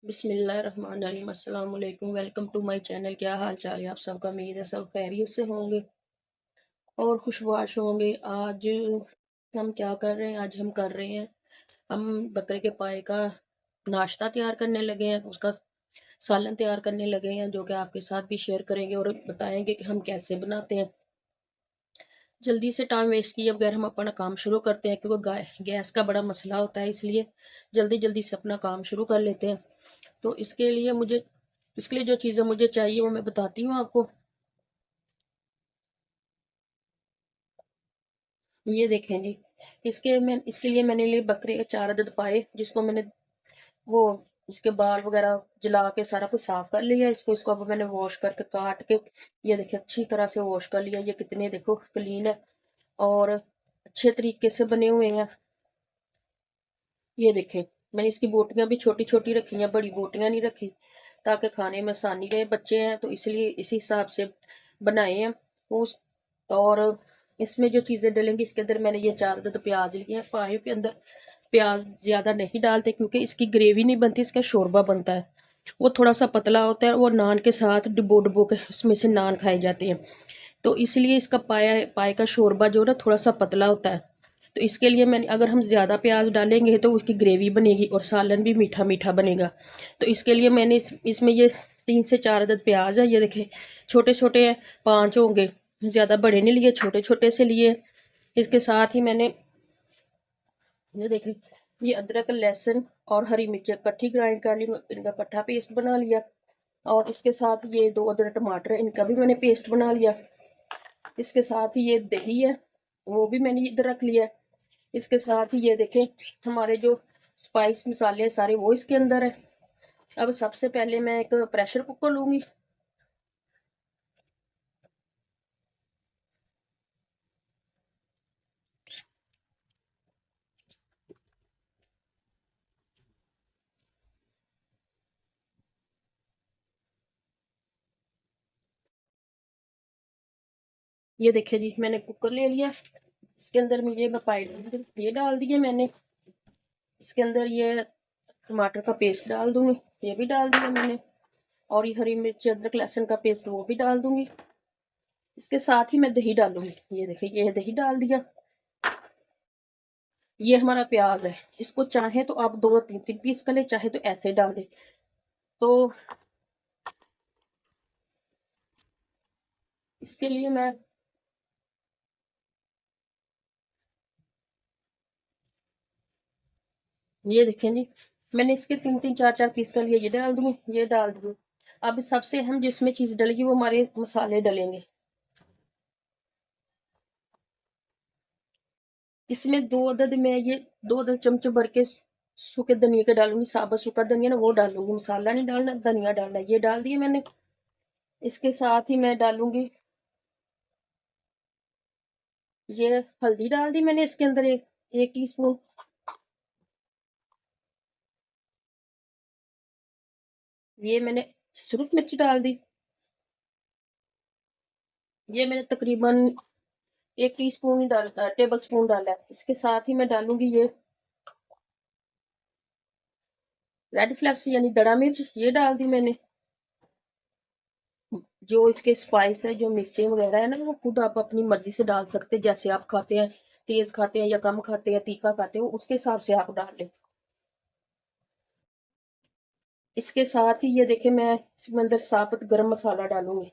बिस्मिल्लाहिर्रहमानिर्रहीम अस्सलाम वालेकुम। Welcome to my channel. क्या हाल चाल है आप सबका? उम्मीद है सब खैरियत से होंगे और खुशबाश होंगे। आज हम क्या कर रहे हैं? आज हम कर रहे हैं, हम बकरे के पाए का नाश्ता तैयार करने लगे हैं, उसका सालन तैयार करने लगे हैं, जो कि आपके साथ भी शेयर करेंगे और बताएंगे कि हम कैसे बनाते हैं। जल्दी से टाइम वेस्ट किए बगैर हम अपना काम शुरू करते हैं, क्योंकि गैस का बड़ा मसला होता है, इसलिए जल्दी जल्दी से अपना काम शुरू कर लेते हैं। तो इसके लिए जो चीज़ें मुझे चाहिए वो मैं बताती हूँ आपको। ये देखें जी, इसके लिए मैंने लिए बकरे के 4 अदद पाए, जिसको मैंने वो इसके बाल वगैरह जला के सारा कुछ साफ कर लिया। इसको अब मैंने वॉश करके काट के, ये देखिए अच्छी तरह से वॉश कर लिया। ये कितने देखो क्लीन है और अच्छे तरीके से बने हुए हैं। ये देखें, मैंने इसकी बोटियां भी छोटी छोटी रखी हैं, बड़ी बोटियां नहीं रखी, ताकि खाने में आसानी रहे। बच्चे हैं तो इसलिए इसी हिसाब से बनाए हैं। उस और इसमें जो चीज़ें डलेंगी, इसके अंदर मैंने ये 4 अदद प्याज लिए हैं। पाए के अंदर प्याज ज़्यादा नहीं डालते, क्योंकि इसकी ग्रेवी नहीं बनती, इसका शोरबा बनता है। वो थोड़ा सा पतला होता है, वो नान के साथ डिबो डिबो के उसमें से नान खाए जाते हैं। तो इसलिए इसका पाए का शोरबा जो है ना, थोड़ा सा पतला होता है। तो इसके लिए मैंने, अगर हम ज़्यादा प्याज डालेंगे तो उसकी ग्रेवी बनेगी और सालन भी मीठा मीठा बनेगा। तो इसके लिए मैंने इसमें ये 3 से 4 अदद प्याज है। ये देखें, छोटे छोटे हैं, 5 होंगे, ज़्यादा बड़े नहीं लिए, छोटे छोटे से लिए। इसके साथ ही मैंने, ये देखें, ये अदरक लहसुन और हरी मिर्च इकट्ठी ग्राइंड कर ली, इनका इकट्ठा पेस्ट बना लिया। और इसके साथ ये 2 अदरक टमाटर है, इनका भी मैंने पेस्ट बना लिया। इसके साथ ही ये दही है, वो भी मैंने इधर रख लिया है। इसके साथ ही ये देखें, हमारे जो स्पाइस मसाले हैं सारे, वो इसके अंदर है। अब सबसे पहले मैं एक प्रेशर कुकर लूंगी। ये देखिए जी, मैंने कुकर ले लिया। इसके अंदर मुझे मैं पाइड ये डाल दिए मैंने। इसके अंदर ये टमाटर का पेस्ट डाल दूंगी, ये भी डाल दिया मैंने। और ये हरी मिर्च अदरक लहसुन का पेस्ट, वो भी डाल दूंगी। इसके साथ ही मैं दही डालूंगी। ये देखिए, ये दही डाल दिया। ये हमारा प्याज है, इसको चाहे तो आप 2 3 पीस कर ले, चाहे तो ऐसे डाल दे। तो इसके लिए मैं, ये देखें जी, मैंने इसके 3 3 4 4 पीस कर लिए। ये डाल दूंगी, ये डाल दूंगी। अब सबसे अहम जिसमें चीज डलेगी वो हमारे मसाले डलेंगे। इसमें 2 अदद में ये 2 अदद चमचे भर के सूखे धनिया के डालूंगी। साबुत सूखा धनिया ना, वो डालूंगी, मसाला नहीं डालना, धनिया डालना। ये डाल दिए मैंने। इसके साथ ही मैं डालूंगी, ये हल्दी डाल दी मैंने इसके अंदर, 1 टीस्पून। ये मैंने सूरज मिर्च डाल दी। ये मैंने तकरीबन 1 टीस्पून ही डाला, टेबल स्पून डाला है। इसके साथ ही मैं डालूंगी ये रेड फ्लेक्स यानी दड़ा मिर्च, ये डाल दी मैंने। जो इसके स्पाइस है, जो मिर्चें वगैरह है ना, वो खुद आप अपनी मर्जी से डाल सकते हैं, जैसे आप खाते हैं, तेज खाते हैं या कम खाते हैं, तीखा खाते हो, उसके हिसाब से आप डाल लें। इसके साथ ही ये देखें, मैं इसमें अंदर साबुत गरम मसाला डालूंगी।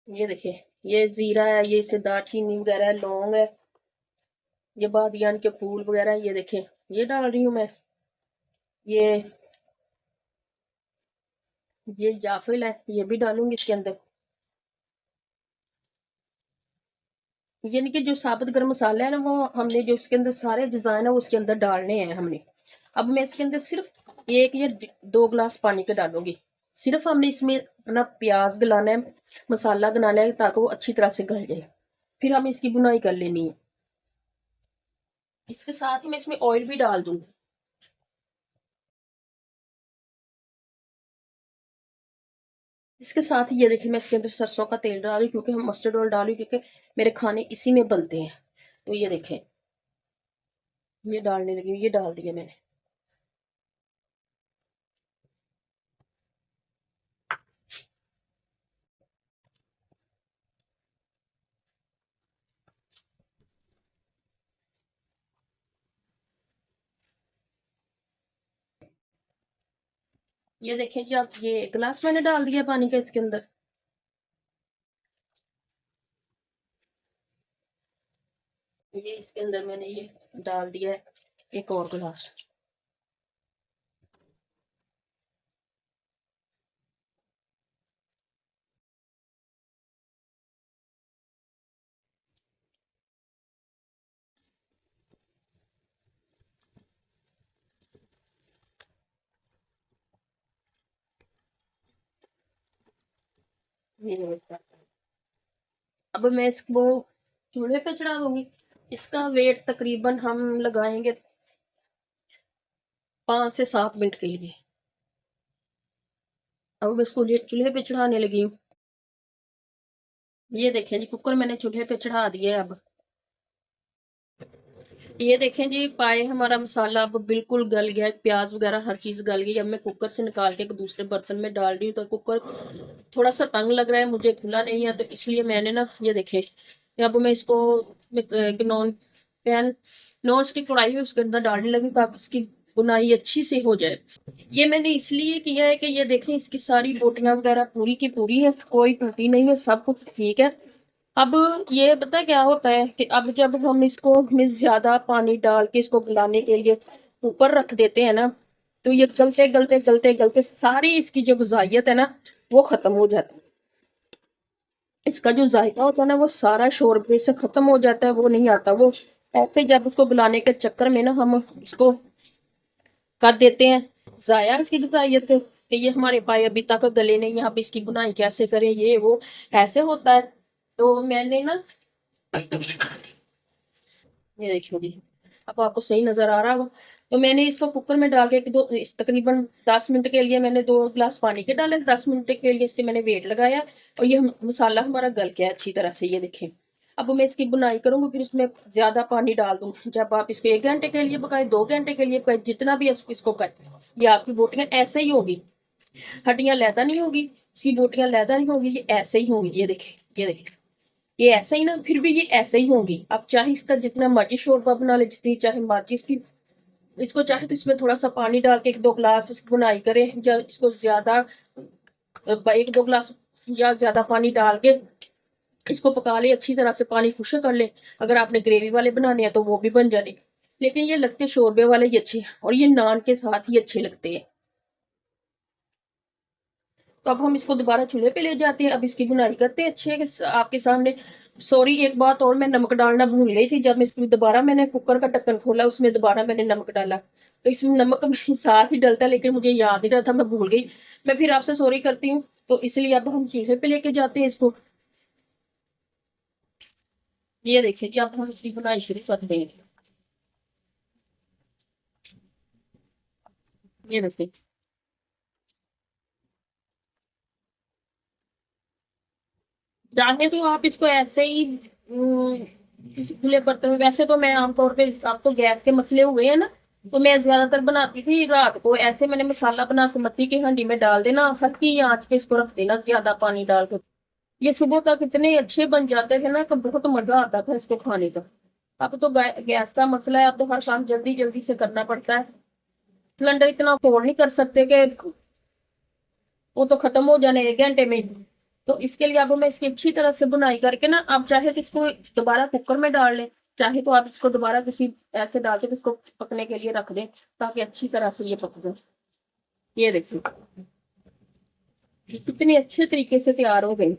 ये देखिए, ये जीरा है, ये इसे दालचीनी वगैरह है, लौंग है, ये बादियान के फूल वगैरह, ये देखें, ये डाल रही हूँ मैं। ये ये जाफिल है, ये भी डालूंगी इसके अंदर। यानी कि जो साबुत गरम मसाला है ना, वो हमने जो उसके अंदर सारे डिजाइन है वो उसके अंदर डालने हैं हमने। अब मैं इसके अंदर सिर्फ 1 या 2 गिलास पानी के डालूंगी। सिर्फ हमने इसमें अपना प्याज गलाना है, मसाला गलाना है, ताकि वो अच्छी तरह से गल जाए। फिर हमें इसकी बुनाई कर लेनी है। इसके साथ ही मैं इसमें ऑयल भी डाल दूंगी। इसके साथ ही ये देखिए, मैं इसके अंदर सरसों का तेल डाल रही, क्योंकि हम मस्टर्ड ऑयल डाली, क्योंकि मेरे खाने इसी में बनते हैं। तो ये देखें, ये डालने लगी हूँ, ये डाल दिया मैंने। ये देखें जी आप, ये 1 गिलास मैंने डाल दिया पानी का इसके अंदर। ये इसके अंदर मैंने ये डाल दिया है 1 और गिलास। ये अब मैं इसको चूल्हे पे चढ़ा दूंगी। इसका वेट तकरीबन हम लगाएंगे 5 से 7 मिनट के लिए। अब मैं इसको चूल्हे पे चढ़ाने लगी हूँ। ये देखें जी, कुकर मैंने चूल्हे पे चढ़ा दिया है। अब ये देखें जी, पाए हमारा मसाला अब बिल्कुल गल गया है, प्याज वगैरह हर चीज गल गई। अब मैं कुकर से निकाल के एक दूसरे बर्तन में डाल रही हूँ। तो कुकर थोड़ा सा तंग लग रहा है मुझे, खुला नहीं है, तो इसलिए मैंने ना, ये देखें, अब मैं इसको नॉन स्टिक कढ़ाई है उसके अंदर डालने लगी ताकि इसकी बुनाई अच्छी से हो जाए। ये मैंने इसलिए किया है कि ये देखें, इसकी सारी बोटियां वगैरह पूरी की पूरी है, कोई टूटी नहीं है, सब कुछ ठीक है। अब ये पता क्या होता है कि अब जब हम इसको में ज्यादा पानी डाल के इसको गलाने के लिए ऊपर रख देते हैं ना, तो ये गलते गलते गलते गलते सारी इसकी जो गुजारियत है ना, वो खत्म हो जाती है। इसका जो जायका होता है ना, वो सारा शोरबे से खत्म हो जाता है, वो नहीं आता वो। ऐसे जब उसको गलाने के चक्कर में ना हम इसको कर देते हैं जाया इसकी गुजारियत कि ये हमारे पाए अभी तक गले नहीं, अब इसकी बुनाई कैसे करें, ये वो ऐसे होता है। तो मैंने ना, ये देखिए जी, अब आपको सही नजर आ रहा होगा। तो मैंने इसको कुकर में डाल के दो तकरीबन 10 मिनट के लिए मैंने 2 गिलास पानी के डाले, 10 मिनट के लिए इसके मैंने वेट लगाया। और ये मसाला हमारा गल गया अच्छी तरह से, ये देखें। अब मैं इसकी बुनाई करूंगी, फिर इसमें ज्यादा पानी डाल दूँ। जब आप इसको 1 घंटे के लिए पकाए, 2 घंटे के लिए पकाए, जितना भी इसको करें, ये आपकी बोटियां ऐसे ही होगी। हड्डियां लैदा नहीं होगी, इसकी बोटियां लैदा नहीं होगी, ये ऐसे ही होंगी। ये देखें, ये देखें, ये ऐसे ही ना, फिर भी ये ऐसे ही होंगी। आप चाहे इसका जितना मर्जी शोरबा बना ले, जितनी चाहे मर्जी इसकी, इसको चाहे तो इसमें थोड़ा सा पानी डाल के 1-2 गिलास इसकी बुनाई करें, या इसको ज्यादा 1-2 गिलास या ज्यादा पानी डाल के इसको पका ले, अच्छी तरह से पानी खुश्क कर ले। अगर आपने ग्रेवी वाले बनाने हैं तो वो भी बन जाने, लेकिन ये लगते शोरबे वाले ही अच्छे हैं, और ये नान के साथ ही अच्छे लगते हैं। तो अब हम इसको दोबारा चूल्हे पे ले जाते हैं। अब इसकी बुनाई करते हैं अच्छे के आपके सामने। सॉरी, एक बात और, मैं नमक डालना भूल गई थी। जब मैं इसमें दोबारा मैंने कुकर का ढक्कन खोला, उसमें दोबारा मैंने नमक डाला, तो इसमें नमक साथ ही डलता, लेकिन मुझे याद नहीं रहा था, मैं भूल गई। मैं फिर आपसे सॉरी करती हूँ। तो इसलिए अब हम चूल्हे पे लेके जाते हैं इसको। ये देखिए कि अब हम इसकी बुनाई शुरू करते हैं। ये देखिए, चाहे तो आप इसको ऐसे ही किसी खुले बर्तन में, वैसे तो मैं आमतौर पे, अब तो गैस के मसले हुए हैं ना, तो मैं ज्यादातर बनाती थी रात को ऐसे। मैंने मसाला बना के मिट्टी की हांडी में डाल देना, हल्की आंच पे इसको रख देना ज्यादा पानी डाल के। ये सुबह तक इतने अच्छे बन जाते थे ना कि बहुत मजा आता था इसको खाने का। अब तो गैस का मसला है, अब तो हर काम जल्दी जल्दी से करना पड़ता है। सिलेंडर इतना अफोर्ड नहीं कर सकते कि वो तो खत्म हो जाने 1 घंटे में। तो इसके लिए अब मैं इसकी अच्छी तरह से बुनाई करके ना, आप चाहे तो इसको दोबारा कुकर में डाल लें, चाहे तो आप इसको दोबारा किसी ऐसे डाल के तो इसको पकने के लिए रख दें, ताकि अच्छी तरह से ये पक जाए। ये देखिए, कितनी अच्छे तरीके से तैयार हो गई।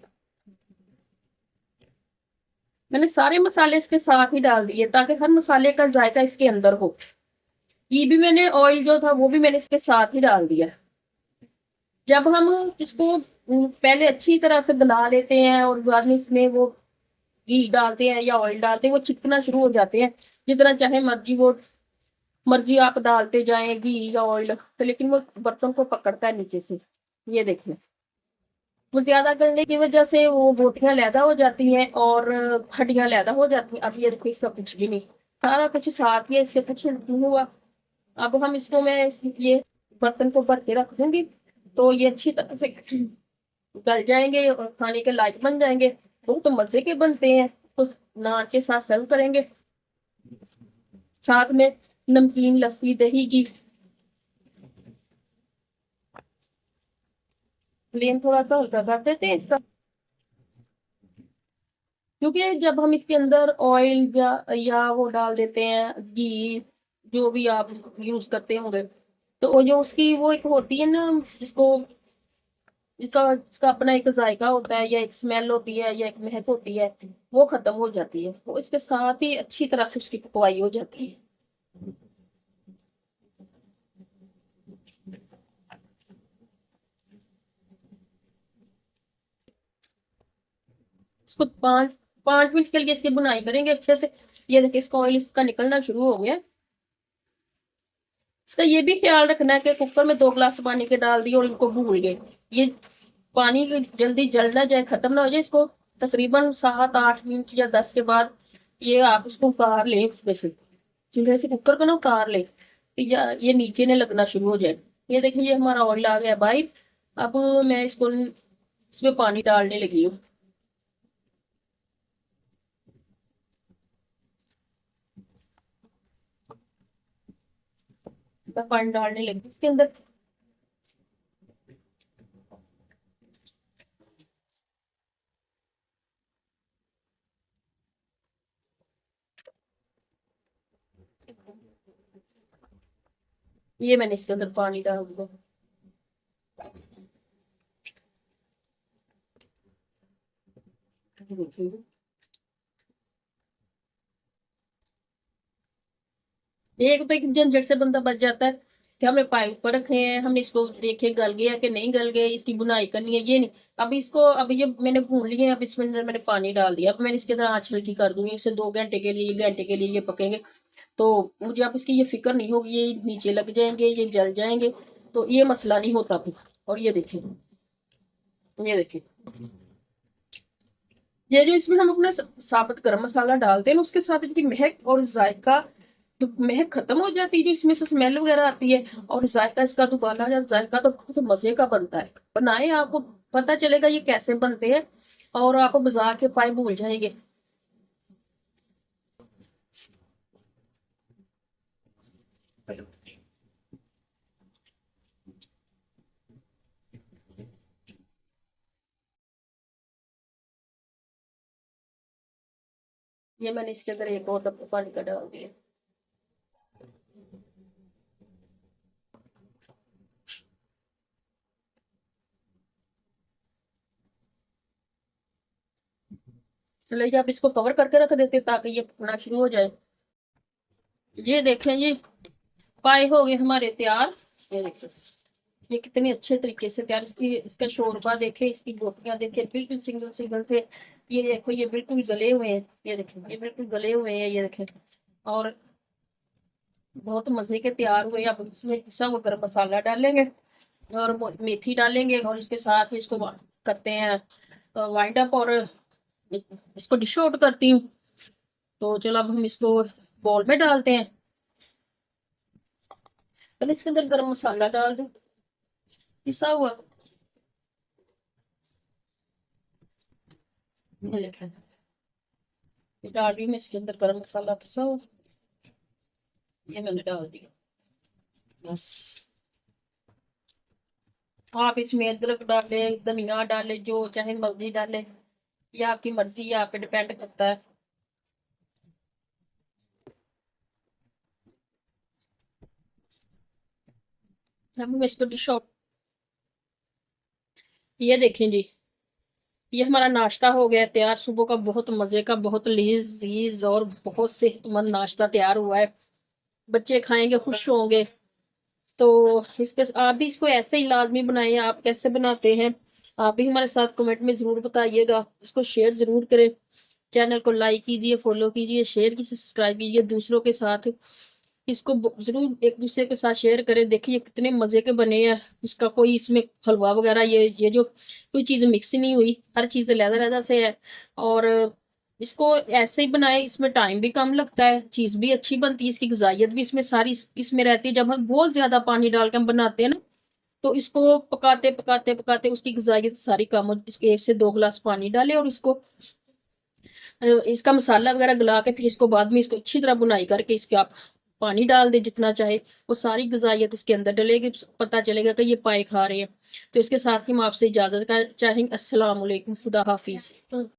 मैंने सारे मसाले इसके साथ ही डाल दिए ताकि हर मसाले का जायका इसके अंदर हो। ये भी मैंने ऑयल जो था वो भी मैंने इसके साथ ही डाल दिया। जब हम इसको पहले अच्छी तरह से गला लेते हैं और बाद में इसमें वो घी डालते हैं या ऑयल डालते हैं, वो चिपकना शुरू हो जाते हैं। जितना चाहे मर्जी वो मर्जी आप डालते जाएं घी या ऑयल, तो लेकिन वो बर्तन को पकड़ता है नीचे से। ये देखिए, वो ज्यादा करने की वजह से वो बोटियां लैदा हो जाती हैं और हड्डियां लैदा हो जाती हैं। अब ये देखिए, इसका कुछ भी नहीं, सारा कुछ साथ ही है, इसके कुछ नहीं हुआ। अब हम इसको मैं ये बर्तन को भर के रख दूंगी, तो ये अच्छी तरह से गल जाएंगे और खाने के लायक बन जाएंगे। बहुत तो मजे के बनते हैं, तो नान के साथ सर्व करेंगे, साथ में नमकीन लस्सी दही की। फ्लेम थोड़ा सा हल्का कर देते हैं इसका, क्योंकि जब हम इसके अंदर ऑयल या वो डाल देते हैं घी, जो भी आप यूज करते होंगे, तो वो जो उसकी वो एक होती है ना, जिसको इसका अपना एक जायका होता है, या एक स्मेल होती है, या एक महक होती है, वो खत्म हो जाती है। वो इसके साथ ही अच्छी तरह से उसकी पकवाई हो जाती है। इसको 5 5 मिनट के लिए इसकी बुनाई करेंगे अच्छे से। ये देखिए इसका ऑयल इसका निकलना शुरू हो गया। इसका ये भी ख्याल रखना है कि कुकर में 2 गिलास पानी के डाल दिए और इनको भूल गए, ये पानी जल्दी जल ना जाए, खत्म ना हो जाए। इसको तकरीबन 7 8 मिनट या 10 के बाद ये आप इसको उतार लें उसमें से, चूल्हे से कुकर को ना उतार लें, या ये नीचे ने लगना शुरू हो जाए। ये देखिए ये हमारा ऑयल आ गया बाहर। अब मैं इसको इसमें पानी डालने लगी हूँ। मैं पानी डालने लगी इसके अंदर। ये मैंने इसके अंदर पानी डाल दिया। एक तो एक झंझट से बंदा बच जाता है कि हमने पाइप पर रखे हैं, हमने इसको देखे गल गया कि नहीं गल गए, इसकी बुनाई करनी है, ये नहीं। अब इसको अब ये मैंने भून लिए हैं, अब इसमें अंदर मैंने पानी डाल दिया। अब मैंने इसके अंदर आँच हल्की कर दूंगी, इसे 2 घंटे के लिए 1 घंटे के लिए ये पकेंगे। तो मुझे अब इसकी ये फिक्र नहीं होगी, ये नीचे लग जाएंगे, ये जल जाएंगे, तो ये मसला नहीं होता फिर। और ये देखिए, ये देखिए, ये जो इसमें हम अपना साबुत गरम मसाला डालते हैं ना, उसके साथ इनकी महक और जायका, तो महक खत्म हो जाती है, जो इसमें से स्मेल वगैरह आती है, और जायका इसका दोबारा जायका तो बहुत मजे का बनता है। बनाए, आपको पता चलेगा ये कैसे बनते हैं, और आप बाजार के पाए भूल जाएंगे। ये मैंने इसके अंदर एक और पानी का डाल दिया। चलिए आप इसको कवर करके रख देते ताकि ये पकना शुरू हो जाए। ये देखें जी, पाए हो गए हमारे तैयार। ये देखिए ये कितनी अच्छे तरीके से तैयार, इसकी इसका शोरबा देखे, इसकी गोटियां देखे, बिल्कुल सिंगल सिंगल से। ये देखो ये बिल्कुल गले हुए हैं, ये देखें ये बिल्कुल गले हुए हैं, ये देखें। और बहुत मजे के तैयार हुए। अब इसमें पिसा हुआ गरम मसाला डालेंगे और मेथी डालेंगे, और इसके साथ ही इसको करते हैं वाइंड अप, और इसको डिश आउट करती हूँ। तो चलो अब हम इसको बॉल में डालते हैं। पहले इसके अंदर गरम मसाला डाल दें पिसा हुआ, ये देखें ये डाल रही हूँ मैं इसके अंदर गरम मसाला पिसा हुआ, ये मैंने डाल दिया। बस आप इसमें अदरक डाले, धनिया डाले, जो चाहे मर्जी डाले, ये आपकी मर्जी है, आप पे डिपेंड करता है। अब मैं इसको डिश आउट, ये देखें जी, ये हमारा नाश्ता हो गया तैयार, सुबह का बहुत मजे का, बहुत लजीज और बहुत सेहतमंद नाश्ता तैयार हुआ है। बच्चे खाएंगे, खुश होंगे। तो इसके आप भी इसको ऐसे ही लाजमी बनाइए। आप कैसे बनाते हैं आप भी हमारे साथ कमेंट में जरूर बताइएगा। इसको शेयर जरूर करें, चैनल को लाइक कीजिए, फॉलो कीजिए, शेयर कीजिए, सब्सक्राइब कीजिए दूसरों के साथ। इसको जरूर एक दूसरे के साथ शेयर करें। देखिए कितने मजे के बने हैं। इसका कोई इसमें हलवा वगैरह ये जो कोई चीज मिक्स नहीं हुई, हर चीज लहदा लहदा से है। और इसको ऐसे ही बनाएँ, इसमें टाइम भी कम लगता है, चीज़ भी अच्छी बनती है, इसकी ग़िज़ाइयत भी इसमें सारी इसमें रहती है। जब हम बहुत ज़्यादा पानी डाल के हम बनाते हैं ना, तो इसको पकाते, पकाते, पकाते उसकी ग़िज़ाइयत सारी कम हो इसके 1 से 2 ग्लास पानी डालें और इसको इसका मसाला वग़ैरह गला के फिर इसको बाद में इसको अच्छी तरह भुनाई करके इसके आप पानी डाल दें जितना चाहे, वो सारी ग़िज़ाइयत इसके अंदर डलेगी, पता चलेगा कि ये पाए खा रहे हैं। तो इसके साथ ही हम आपसे इजाज़त का चाहेंगे। अस्सलाम वालेकुम, खुदा हाफ़िज़।